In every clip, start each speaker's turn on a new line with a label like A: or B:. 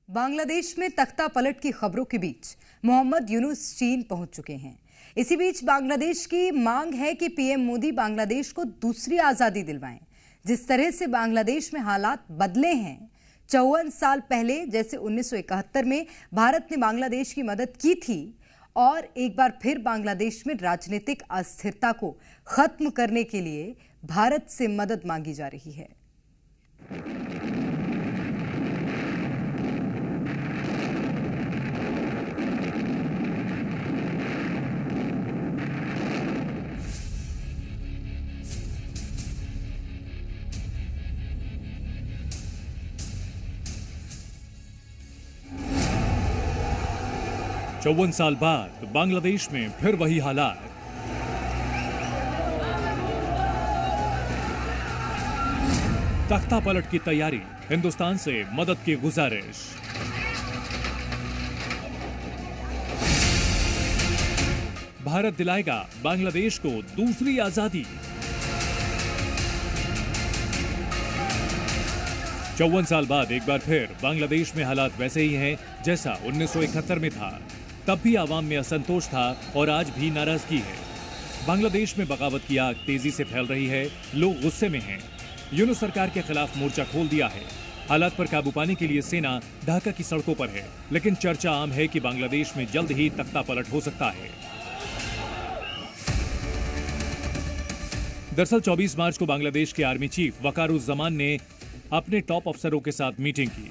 A: बांग्लादेश में तख्ता पलट की खबरों के बीच मोहम्मद यूनुस चीन पहुंच चुके हैं। इसी बीच बांग्लादेश की मांग है कि पीएम मोदी बांग्लादेश को दूसरी आजादी दिलवाएं। जिस तरह से बांग्लादेश में हालात बदले हैं, 54 साल पहले जैसे 1971 में भारत ने बांग्लादेश की मदद की थी और एक बार फिर बांग्लादेश में राजनीतिक अस्थिरता को खत्म करने के लिए भारत से मदद मांगी जा रही है।
B: 54 साल बाद बांग्लादेश में फिर वही हालात। तख्ता पलट की तैयारी, हिंदुस्तान से मदद की गुजारिश। भारत दिलाएगा बांग्लादेश को दूसरी आजादी। 54 साल बाद एक बार फिर बांग्लादेश में हालात वैसे ही हैं जैसा 1971 में था। तब भी आवाम में असंतोष था और आज भी नाराजगी है। बांग्लादेश में बगावत की आग तेजी से फैल रही है, लोग गुस्से में हैं। यूनुस सरकार के खिलाफ मोर्चा खोल दिया है। हालात पर काबू पाने के लिए सेना ढाका की सड़कों पर है, लेकिन चर्चा आम है कि बांग्लादेश में जल्द ही तख्ता पलट हो सकता है। दरअसल 24 मार्च को बांग्लादेश के आर्मी चीफ वकारुज्जमान ने अपने टॉप अफसरों के साथ मीटिंग की,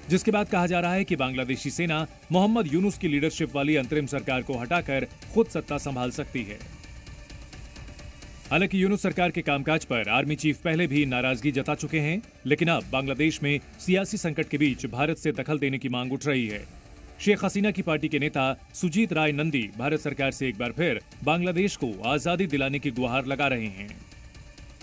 B: जिसके बाद कहा जा रहा है कि बांग्लादेशी सेना मोहम्मद यूनुस की लीडरशिप वाली अंतरिम सरकार को हटाकर खुद सत्ता संभाल सकती है। हालांकि यूनुस सरकार के कामकाज पर आर्मी चीफ पहले भी नाराजगी जता चुके हैं, लेकिन अब बांग्लादेश में सियासी संकट के बीच भारत से दखल देने की मांग उठ रही है। शेख हसीना की पार्टी के नेता सुजीत राय नंदी भारत सरकार से एक बार फिर बांग्लादेश को आजादी दिलाने की गुहार लगा रहे हैं।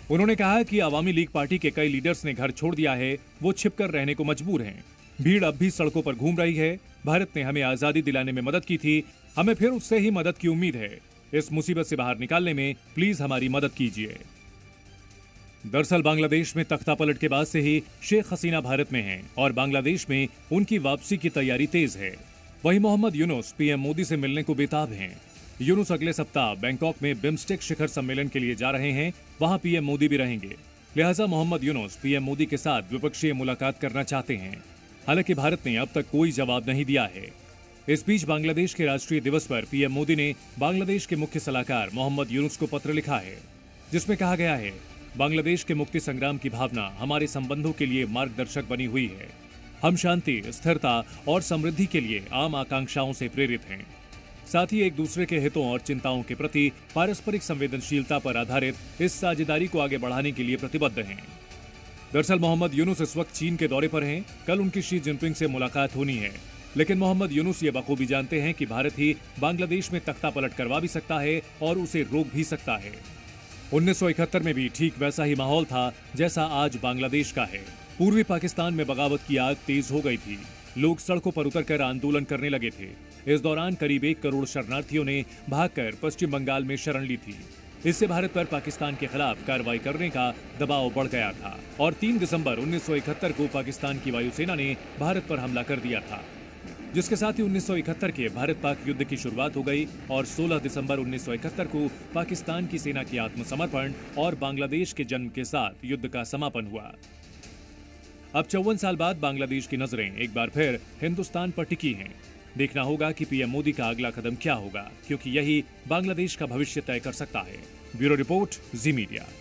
B: उन्होंने कहा कि अवामी लीग पार्टी के कई लीडर्स ने घर छोड़ दिया है, वो छिपकर रहने को मजबूर हैं। भीड़ अब भी सड़कों पर घूम रही है। भारत ने हमें आजादी दिलाने में मदद की थी, हमें फिर उससे ही मदद की उम्मीद है। इस मुसीबत से बाहर निकालने में प्लीज हमारी मदद कीजिए। दरअसल बांग्लादेश में तख्ता पलट के बाद से ही शेख हसीना भारत में हैं और बांग्लादेश में उनकी वापसी की तैयारी तेज है। वहीं मोहम्मद यूनुस पीएम मोदी से मिलने को बेताब हैं। यूनुस अगले सप्ताह बैंकॉक में बिम्स्टेक शिखर सम्मेलन के लिए जा रहे हैं, वहां पीएम मोदी भी रहेंगे। लिहाजा मोहम्मद यूनुस पीएम मोदी के साथ द्विपक्षीय मुलाकात करना चाहते हैं। हालांकि भारत ने अब तक कोई जवाब नहीं दिया है। इस बीच बांग्लादेश के राष्ट्रीय दिवस पर पीएम मोदी ने बांग्लादेश के मुख्य सलाहकार मोहम्मद यूनुस को पत्र लिखा है, जिसमें कहा गया है, बांग्लादेश के मुक्ति संग्राम की भावना हमारे संबंधों के लिए मार्गदर्शक बनी हुई है। हम शांति, स्थिरता और समृद्धि के लिए आम आकांक्षाओं से प्रेरित हैं। साथ ही एक दूसरे के हितों और चिंताओं के प्रति पारस्परिक संवेदनशीलता पर आधारित इस साझेदारी को आगे बढ़ाने के लिए प्रतिबद्ध हैं। दरअसल मोहम्मद यूनुस इस वक्त चीन के दौरे पर हैं। कल उनकी शी जिनपिंग से मुलाकात होनी है, लेकिन मोहम्मद यूनुस ये बखूबी जानते हैं कि भारत ही बांग्लादेश में तख्ता पलट करवा भी सकता है और उसे रोक भी सकता है। 1971 में भी ठीक वैसा ही माहौल था जैसा आज बांग्लादेश का है। पूर्वी पाकिस्तान में बगावत की आग तेज हो गई थी। लोग सड़कों पर उतरकर आंदोलन करने लगे थे। इस दौरान करीब 1 करोड़ शरणार्थियों ने भागकर पश्चिम बंगाल में शरण ली थी। इससे भारत पर पाकिस्तान के खिलाफ कार्रवाई करने का दबाव बढ़ गया था और 3 दिसंबर 1971 को पाकिस्तान की वायुसेना ने भारत पर हमला कर दिया था, जिसके साथ ही 1971 के भारत पाक युद्ध की शुरुआत हो गई और 16 दिसंबर 1971 को पाकिस्तान की सेना के आत्मसमर्पण और बांग्लादेश के जन्म के साथ युद्ध का समापन हुआ। अब 54 साल बाद बांग्लादेश की नजरें एक बार फिर हिंदुस्तान पर टिकी हैं। देखना होगा कि पीएम मोदी का अगला कदम क्या होगा, क्योंकि यही बांग्लादेश का भविष्य तय कर सकता है। ब्यूरो रिपोर्ट, जी मीडिया।